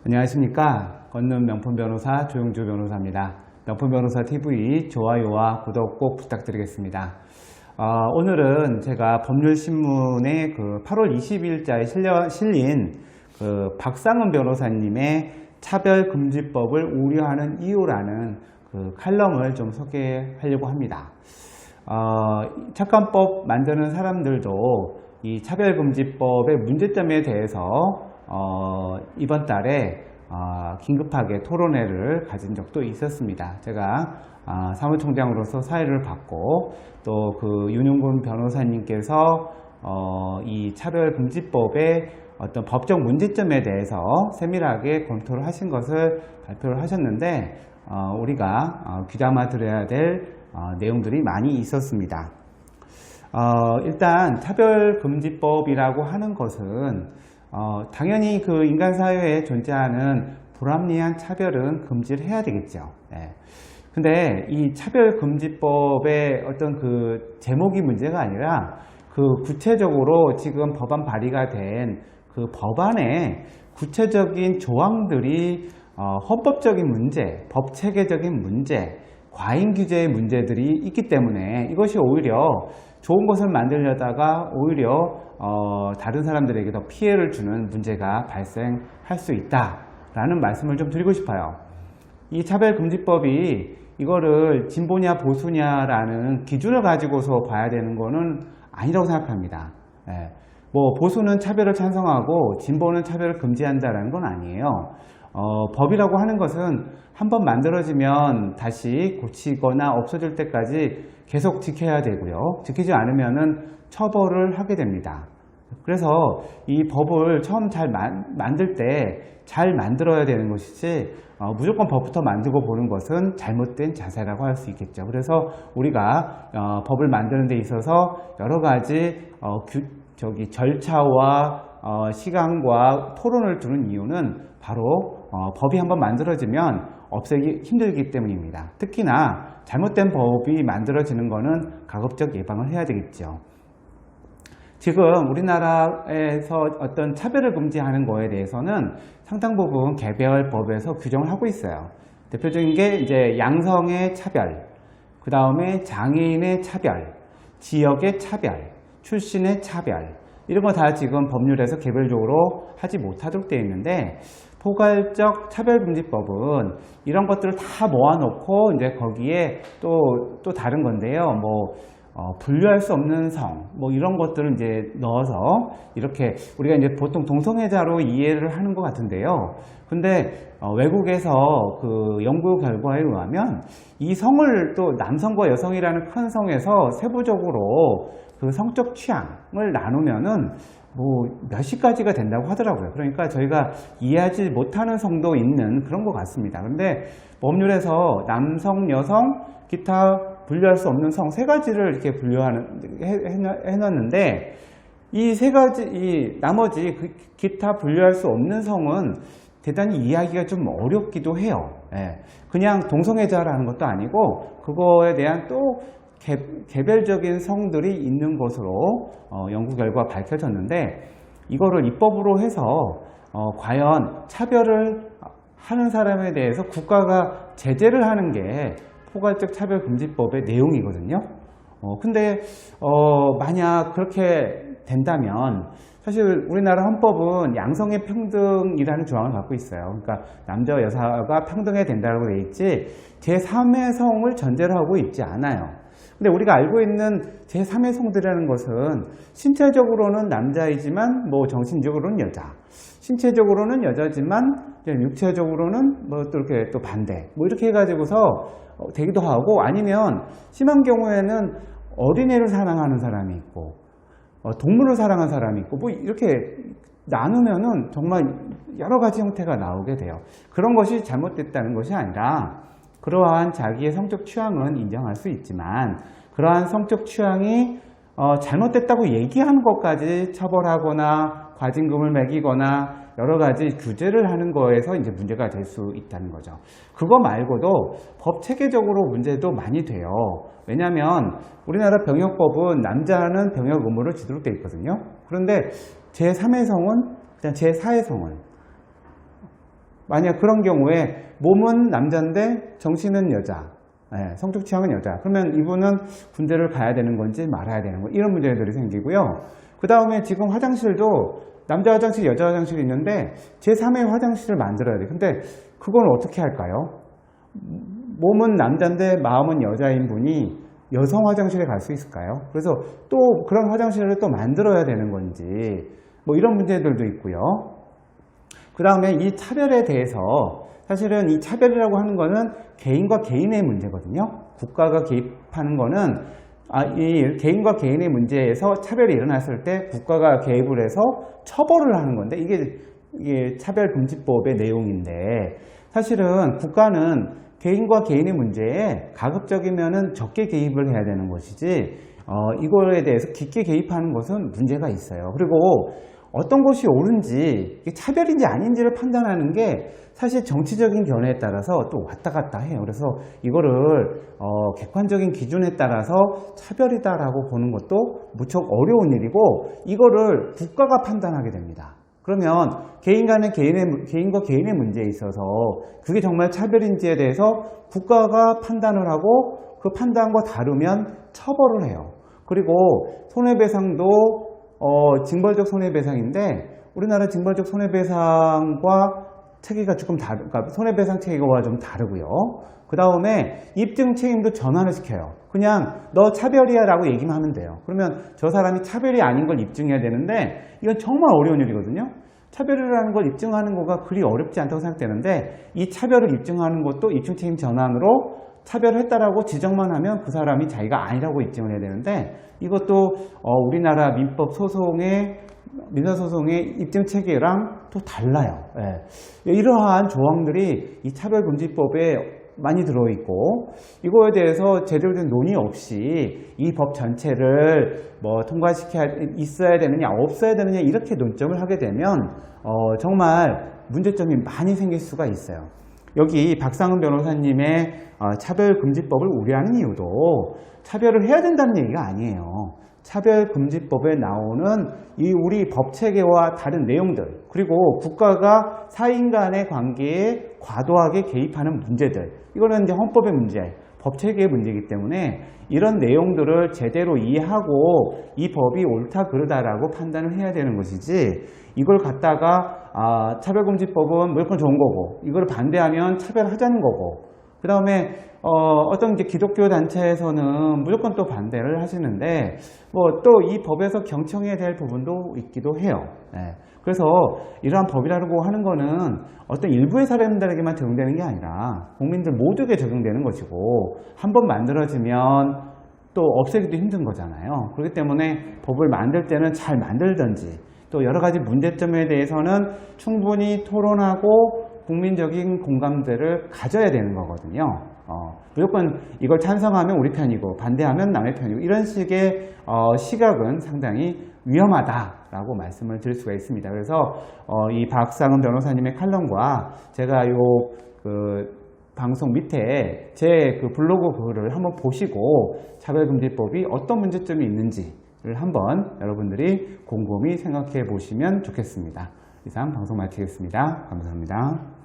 안녕하십니까. 걷는 명품 변호사 조용주 변호사입니다. 명품 변호사 TV 좋아요와 구독 꼭 부탁드리겠습니다. 오늘은 제가 법률신문에 8월 20일자에 실린 박상은 변호사님의 차별금지법을 우려하는 이유라는 칼럼을 좀 소개하려고 합니다. 착관법 만드는 사람들도 이 차별금지법의 문제점에 대해서 이번 달에 긴급하게 토론회를 가진 적도 있었습니다. 제가 사무총장으로서 사회를 받고 또 윤용근 변호사님께서 이 차별금지법의 어떤 법적 문제점에 대해서 세밀하게 검토를 하신 것을 발표를 하셨는데 우리가 귀담아 들어야 될 내용들이 많이 있었습니다. 일단 차별금지법이라고 하는 것은 당연히 인간 사회에 존재하는 불합리한 차별은 금지를 해야 되겠죠. 근데 이 차별금지법의 어떤 제목이 문제가 아니라 구체적으로 지금 법안 발의가 된 법안에 구체적인 조항들이 헌법적인 문제, 법체계적인 문제, 과잉 규제의 문제들이 있기 때문에 이것이 오히려 좋은 것을 만들려다가 오히려 다른 사람들에게 더 피해를 주는 문제가 발생할 수 있다라는 말씀을 좀 드리고 싶어요. 이 차별금지법이 이거를 진보냐 보수냐라는 기준을 가지고서 봐야 되는 거는 아니라고 생각합니다. 보수는 차별을 찬성하고 진보는 차별을 금지한다라는 건 아니에요. 법이라고 하는 것은 한번 만들어지면 다시 고치거나 없어질 때까지 계속 지켜야 되고요. 지키지 않으면은 처벌을 하게 됩니다. 그래서 이 법을 처음 잘 만들 때 잘 만들어야 되는 것이지 무조건 법부터 만들고 보는 것은 잘못된 자세라고 할 수 있겠죠. 그래서 우리가 법을 만드는 데 있어서 여러 가지 절차와 시간과 토론을 두는 이유는 바로 법이 한번 만들어지면 없애기 힘들기 때문입니다. 특히나 잘못된 법이 만들어지는 것은 가급적 예방을 해야 되겠죠. 지금 우리나라에서 어떤 차별을 금지하는 거에 대해서는 상당 부분 개별법에서 규정을 하고 있어요. 대표적인 게 이제 양성의 차별, 그 다음에 장애인의 차별, 지역의 차별, 출신의 차별, 이런 거 다 지금 법률에서 개별적으로 하지 못하도록 되어 있는데, 포괄적 차별금지법은 이런 것들을 다 모아놓고 이제 거기에 또 다른 건데요. 분류할 수 없는 성, 이런 것들을 이제 넣어서 이렇게 우리가 이제 보통 동성애자로 이해를 하는 것 같은데요. 근데 외국에서 연구 결과에 의하면 이 성을 또 남성과 여성이라는 큰 성에서 세부적으로 성적 취향을 나누면은 몇십 가지가 된다고 하더라고요. 그러니까 저희가 이해하지 못하는 성도 있는 그런 것 같습니다. 그런데 법률에서 남성, 여성, 기타 분류할 수 없는 성 세 가지를 이렇게 해놨는데 이 세 가지, 나머지 기타 분류할 수 없는 성은 대단히 이해하기가 좀 어렵기도 해요. 그냥 동성애자라는 것도 아니고 그거에 대한 또 개별적인 성들이 있는 것으로 연구 결과가 밝혀졌는데, 이거를 입법으로 해서 과연 차별을 하는 사람에 대해서 국가가 제재를 하는 게 포괄적 차별금지법의 내용이거든요. 근데 만약 그렇게 된다면 사실 우리나라 헌법은 양성의 평등이라는 조항을 갖고 있어요. 그러니까 남자와 여자가 평등해야 된다고 되어 있지 제3의 성을 전제로 하고 있지 않아요. 근데 우리가 알고 있는 제3의 성들이라는 것은 신체적으로는 남자이지만 정신적으로는 여자, 신체적으로는 여자지만 육체적으로는 또 이렇게 또 반대, 이렇게 해가지고서 되기도 하고, 아니면 심한 경우에는 어린애를 사랑하는 사람이 있고 동물을 사랑하는 사람이 있고 이렇게 나누면은 정말 여러 가지 형태가 나오게 돼요. 그런 것이 잘못됐다는 것이 아니라 그러한 자기의 성적 취향은 인정할 수 있지만 그러한 성적 취향이 잘못됐다고 얘기하는 것까지 처벌하거나 과징금을 매기거나 여러 가지 규제를 하는 거에서 이제 문제가 될 수 있다는 거죠. 그거 말고도 법 체계적으로 문제도 많이 돼요. 왜냐하면 우리나라 병역법은 남자는 병역 의무를 지도록 되어 있거든요. 그런데 제3의 성은 그냥 제4의 성은 만약 그런 경우에 몸은 남자인데 정신은 여자, 성적 취향은 여자, 그러면 이분은 군대를 가야 되는 건지 말아야 되는 건지 이런 문제들이 생기고요. 그 다음에 지금 화장실도 남자 화장실, 여자 화장실이 있는데 제3의 화장실을 만들어야 돼요. 근데 그건 어떻게 할까요? 몸은 남자인데 마음은 여자인 분이 여성 화장실에 갈 수 있을까요? 그래서 또 그런 화장실을 또 만들어야 되는 건지 뭐 이런 문제들도 있고요. 그 다음에 이 차별에 대해서 사실은 이 차별이라고 하는 거는 개인과 개인의 문제거든요. 국가가 개입하는 거는 이 개인과 개인의 문제에서 차별이 일어났을 때 국가가 개입을 해서 처벌을 하는 건데 이게 차별금지법의 내용인데 사실은 국가는 개인과 개인의 문제에 가급적이면은 적게 개입을 해야 되는 것이지 이거에 대해서 깊게 개입하는 것은 문제가 있어요. 그리고 어떤 것이 옳은지 차별인지 아닌지를 판단하는 게 사실 정치적인 견해에 따라서 또 왔다 갔다 해요. 그래서 이거를 객관적인 기준에 따라서 차별이다라고 보는 것도 무척 어려운 일이고 이거를 국가가 판단하게 됩니다. 그러면 개인과 개인의 문제에 있어서 그게 정말 차별인지에 대해서 국가가 판단을 하고 그 판단과 다르면 처벌을 해요. 그리고 손해배상도 징벌적 손해배상인데 우리나라 징벌적 손해배상과 체계가 조금 그러니까 손해배상 체계와 좀 다르고요. 그 다음에 입증 책임도 전환을 시켜요. 그냥 너 차별이야 라고 얘기만 하면 돼요. 그러면 저 사람이 차별이 아닌 걸 입증해야 되는데 이건 정말 어려운 일이거든요. 차별이라는 걸 입증하는 거가 그리 어렵지 않다고 생각되는데 이 차별을 입증하는 것도 입증 책임 전환으로 차별을 했다라고 지적만 하면 그 사람이 자기가 아니라고 입증을 해야 되는데 이것도 우리나라 민소소송의 입증 체계랑 또 달라요. 이러한 조항들이 이 차별금지법에 많이 들어있고 이거에 대해서 제대로 된 논의 없이 이 법 전체를 뭐 통과시켜야 있어야 되느냐 없어야 되느냐 이렇게 논점을 하게 되면 정말 문제점이 많이 생길 수가 있어요. 여기 박상은 변호사님의 차별금지법을 우려하는 이유도 차별을 해야 된다는 얘기가 아니에요. 차별금지법에 나오는 이 우리 법체계와 다른 내용들 그리고 국가가 사인 간의 관계에 과도하게 개입하는 문제들 이거는 이제 헌법의 문제, 법체계의 문제이기 때문에 이런 내용들을 제대로 이해하고 이 법이 옳다 그르다라고 판단을 해야 되는 것이지 이걸 갖다가 차별금지법은 무조건 좋은 거고 이걸 반대하면 차별하자는 거고 그 다음에 어떤 이제 기독교 단체에서는 무조건 또 반대를 하시는데 뭐 또 이 법에서 경청해야 될 부분도 있기도 해요. 그래서 이러한 법이라고 하는 거는 어떤 일부의 사람들에게만 적용되는 게 아니라 국민들 모두에게 적용되는 것이고 한번 만들어지면 또 없애기도 힘든 거잖아요. 그렇기 때문에 법을 만들 때는 잘 만들든지 또 여러 가지 문제점에 대해서는 충분히 토론하고 국민적인 공감대를 가져야 되는 거거든요. 무조건 이걸 찬성하면 우리 편이고 반대하면 남의 편이고 이런 식의 시각은 상당히 위험하다라고 말씀을 드릴 수가 있습니다. 그래서 이 박상은 변호사님의 칼럼과 제가 방송 밑에 제 블로그 글을 한번 보시고 차별금지법이 어떤 문제점이 있는지를 한번 여러분들이 곰곰이 생각해 보시면 좋겠습니다. 이상 방송 마치겠습니다. 감사합니다.